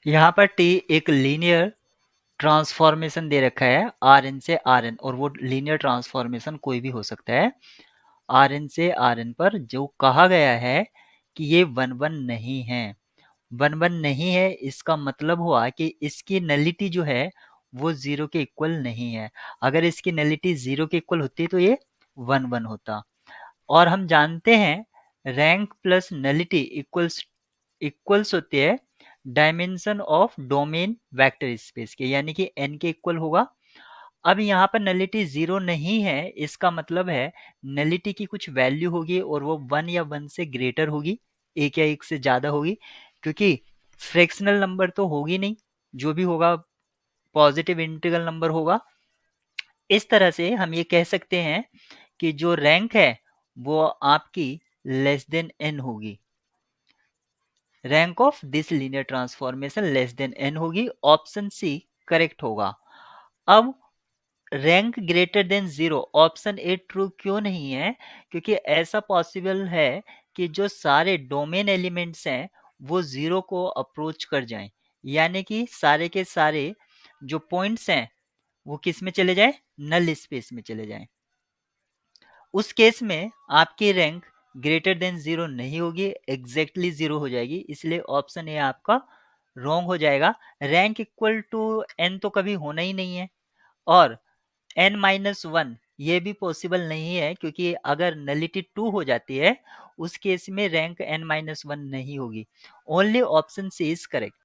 यहाँ पर टी एक लीनियर ट्रांसफॉर्मेशन दे रखा है आर एन से आर एन, और वो लीनियर ट्रांसफॉर्मेशन कोई भी हो सकता है आर एन से आर एन पर। जो कहा गया है कि ये वन वन नहीं है, वन वन नहीं है, इसका मतलब हुआ कि इसकी नलिटी जो है वो जीरो के इक्वल नहीं है। अगर इसकी नलिटी जीरो के इक्वल होती तो ये वन वन होता। और हम जानते हैं rank plus nullity equals equals होती है dimension of domain vector space के, यानी कि n के इक्वल होगा। अब यहाँ पर नलिटी जीरो नहीं है, इसका मतलब है नलिटी की कुछ वैल्यू होगी और वो वन या वन से ग्रेटर होगी, एक या एक से ज्यादा होगी, क्योंकि फ्रैक्शनल नंबर तो होगी नहीं, जो भी होगा पॉजिटिव इंटीग्रल नंबर होगा। इस तरह से हम ये कह सकते हैं कि जो रैंक है वो आपकी लेस देन n होगी। Rank of this linear transformation less than n होगी। ऑप्शन सी करेक्ट होगा। अब rank greater than zero, option A true क्यों नहीं है? क्योंकि ऐसा पॉसिबल है कि जो सारे डोमेन एलिमेंट्स हैं वो जीरो को अप्रोच कर जाएं, यानी कि सारे के सारे जो पॉइंट्स हैं वो किस में चले जाएं? नल स्पेस में चले जाएं। उस केस में आपकी रैंक ग्रेटर देन जीरो नहीं होगी, एग्जैक्टली जीरो हो जाएगी, इसलिए ऑप्शन ए आपका रॉन्ग हो जाएगा। रैंक इक्वल टू एन तो कभी होना ही नहीं है, और एन माइनस वन ये भी पॉसिबल नहीं है, क्योंकि अगर नलिटी टू हो जाती है उस केस में रैंक एन माइनस वन नहीं होगी। Only option C is correct.